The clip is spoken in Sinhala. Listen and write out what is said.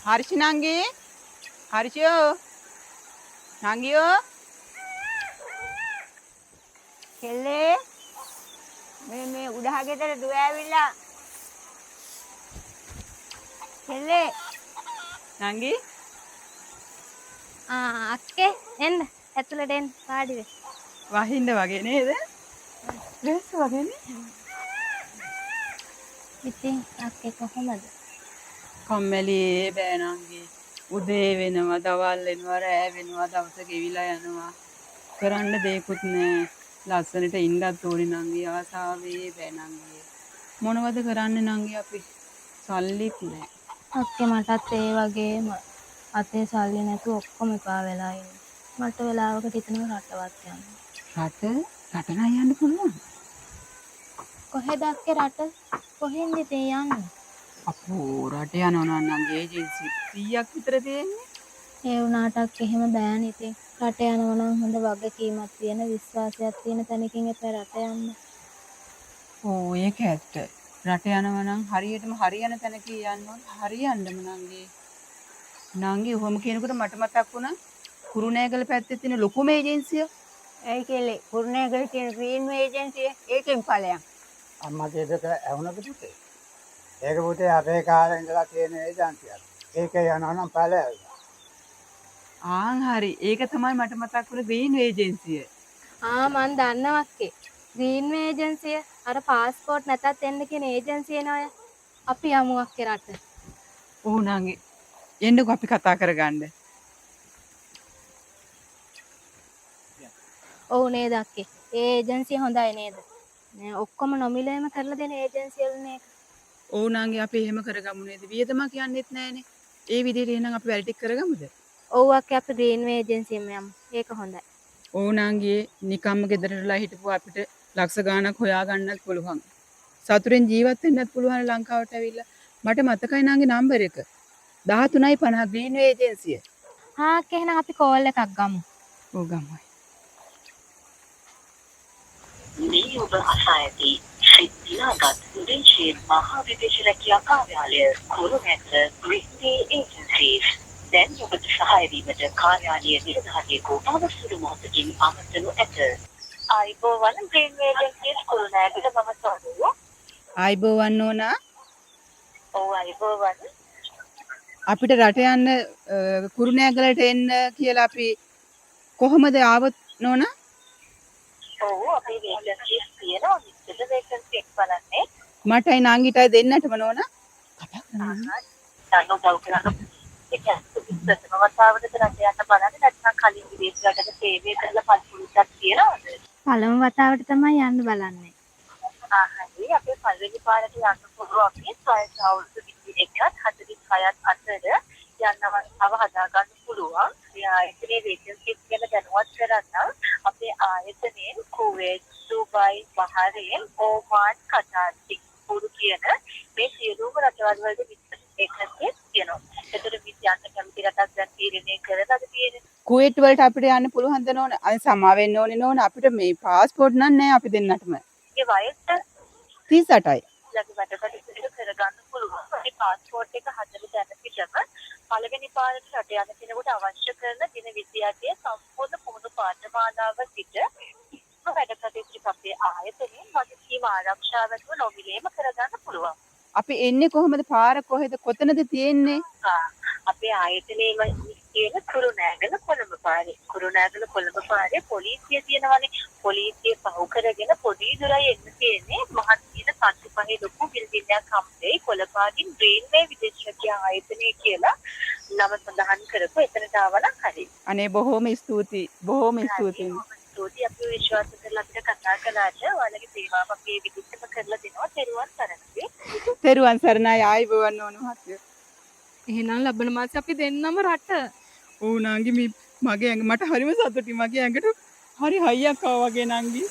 හර්ෂි නංගි හර්ෂියෝ නංගියෝ කෙල්ලේ මේ උඩහ ගෙදර දුව ඇවිල්ලා කෙල්ලේ නංගි අක්කේ එන්න ඇතුළට එන්න වාඩි වෙ. වහින්න වගේ නේද? ඩ්‍රෙස් වගේනේ. ඉතින් අක්කේ කොහොමද? කම්මැලි බෑ නංගි. උදේ වෙනවා, දවල් වෙනවා, රෑ වෙනවා, දවස ගෙවිලා යනවා. කරන්න දෙයක්වත් නෑ. ලස්සනට ඉන්නත් ඕනේ නංගි. ආසාවේ බෑ නංගි. මොනවද කරන්න නංගි අපි? සල්ලිත් නෑ. අක්කේ මටත් ඒ වගේම අතේ සල්ලි නැතුව ඔක්කොම එපා වෙලා ඉන්නේ. මට වෙලාවකට හිතෙනවා රටවත් යන්න. රට නම් යන්න පුළුවන්. කොහෙද අක්කේ රට? කොහෙන්ද ඉතින් යන්නේ? අපෝ රට යනවා නම් නංගි ඒජන්සි 100ක් විතර තියෙන්නේ. ඒ වුණාටත් එහෙම බෑනේ ඉතින්. රට යනවා නම් හොඳ වගකීමක් තියෙන විශ්වාසයක් තියෙන තැනකින් එපා රට යන්න. ඕ ඒක ඇත්ත. රට යනවා නම් හරියටම හරියන තැනක යන්න ඕන. හරියන්නම නංගි. නංගි ඔහොම කියනකොට මට මතක් වුණා කුරුණෑගල පැත්තේ තියෙන ලොකුම ඒජන්සිය. ඇයි කෙල්ලේ කුරුණෑගල තියෙන ග්‍රීන් ඒජන්සිය ඒකෙන් ඵලයන්. අම්මා කියදක ඇහුණද පුතේ? ඒක පුතේ අපේ කාලේ ඉඳලා තියෙන ඒජන්සියක්. ඒක යනවා නම් ඵලයයි. ආන් හරි. ඒක තමයි මට මතක් වුණේ ග්‍රීන් ඒජන්සිය. මන් දන්නවා අක්කේ. ග්‍රීන් ඒජන්සිය අර પાස්පෝර්ට් නැතත් එන්න කියන ඒජන්සිය නෝය. අපි යමු අක්කේ රට. ඔව් නංගි. එන්නකෝ අපි කතා කරගන්න. ඔව් නේද අක්කේ. ඒ ඒජන්සිය හොඳයි නේද? නේ ඔක්කොම නොමිලේම කරලා දෙන ඒජන්සියල්නේ. ඔව් නංගි අපි එහෙම කරගමු නේද? වියදමක් යන්නෙත් නැහනේ. ඒ විදිහට එහෙනම් අපි වැඩ ටික කරගමුද? ඔව් අක්කේ අපි ග්‍රීන් ඒජන්සියෙම යමු. ඒක හොඳයි. ඔව් නංගි නිකම්ම ගෙදරටලා හිටපුවා අපිට ලක්ෂ ගාණක් හොයාගන්නත් පුළුවන්. සතුරෙන් ජීවත් වෙන්නත් පුළුවන් ලංකාවට ඇවිල්ලා. මට මතකයි නංගි නම්බර එක. 13.50 ග්‍රීන් ඒජන්සිය. අක්කේ එහෙනම් අපි කෝල් එකක් ගමු. ඔව් ගමු. මේ ඔබ අසා ඇති සිද්ධාගත් විදේශීය මහා විදේශ රැකියා කාර්යාලය කුරුණෑගල ග්‍රීන් ඒජන්සීස් දැන් ඔබට සහාය වීමට කාර්යාලීය නිලධාරියෙකු අවසර මොහොතකින් අමතනු ඇත. ආයිබෝවන් ග්‍රීන් ඒජන්සීස් කුරුණෑගල මම සොඳුරු. ආයිබෝවන් නෝනා. ඔව් ආයිබෝවන්. අපිට රට යන්න කුරුණෑගලට එන්න කියලා අපි කොහොමද ආවොත් නෝනා? ඔව් අපේ වේකන්සිස් තියෙනවා. විස්තර වේකන්සි එක් බලන්නේ. මටයි නංගිටයි දෙන්නටම නෝනා. කතා කරන්න. දන්නෝ බව කරලා ඒක ප්‍රථම වතාවටද රට යන්න බලන්නේ නැත්නම් කලින් විදේශ රටක සේවය කරලා පරිපූර්ණයක් තියනවද? පළමු වතාවට තමයි යන්න බලන්නේ. හරි අපේ පළවෙනි පාරට යන්න පුළුවන් අපි වයස අවුරුදු 21ත් 46ත් අතර යන්න අවස්ථාව හදා ගන්න පුළුවන්. ආයතනයේ වේකන්සිස් ගැන දැනුවත් කරගන්න අපේ ආයතනයෙන් කුවේත්, දුබයි, බහරේන්, ඕමාන්, කතාර්, සිංගප්පූරු කියන මේ සියලුම රටවල් වලට වේකන්සිස් තියෙනවා. ඒතර විද්‍යාන්ත කැමති රටක් දැන් තීරණය කරලාද තියෙන්නේ. කුවේට් වලට අපිට යන්න පුළුවන්ද නෝනා? අය සමා වෙන්න ඕනේ නෝනා. අපිට මේ પાස්පෝර්ට් නම් නැහැ අපි දෙන්නටම. ඒ වයස 38යි. ලඟ වැඩකටයුතු කරගන්න පුළුවන්. මේ પાස්පෝර්ට් එක හදලා දැන පිටම පළවෙනි පාරට රට යන කෙනෙකුට අවශ්‍ය කරන දින 28 සම්පූර්ණ පුහුණු පාඨමාලාව සිට වැඩකටයුතු අපේ ආයතනයෙන් වගකීම් ආරක්ෂාවත්ව නොමිලේම කරගන්න පුළුවන්. අපි එන්නේ කොහොමද? පාර කොහෙද? කොතනද තියෙන්නේ? අපේ ආයතනයේම තියෙන කුරුණෑගල කොළඹ පාරේ. කුරුණෑගල කොළඹ පාරේ පොලිසිය තියෙනවානේ. පොලිසිය පහු කරගෙන පොඩි දුරයි එන්න තියෙන්නේ. මහත් කියන සංසි පහේ ලොකු බිල්ඩින්ග් එකක් හම්බෙයි. කොළපාගින් රේල්වේ විදේශ රැකියා ආයතනය කියලා නම සඳහන් කරපුවා. එතනට ආවනම් හරි. අනේ බොහොම ස්තුතියි. බොහොම ස්තුතියි. අපි විශ්වාස කරලා අපිට කතා කළාට ඔයාලගේ සේවාව අපි මේ විදිහටම කරලා දෙනවා. තෙරුවන් සරණයි. තෙරුවන් සරණයි. ආයිබෝවන් නෝනා මහත්තයෝ. එහෙනම් ලබන මාසේ අපි දෙන්නම රට. ඕ නංගි මගේ මට හරිම සතුටුයි. මගේ ඇඟට හරි හයියක් ආවා වගේ නංගි.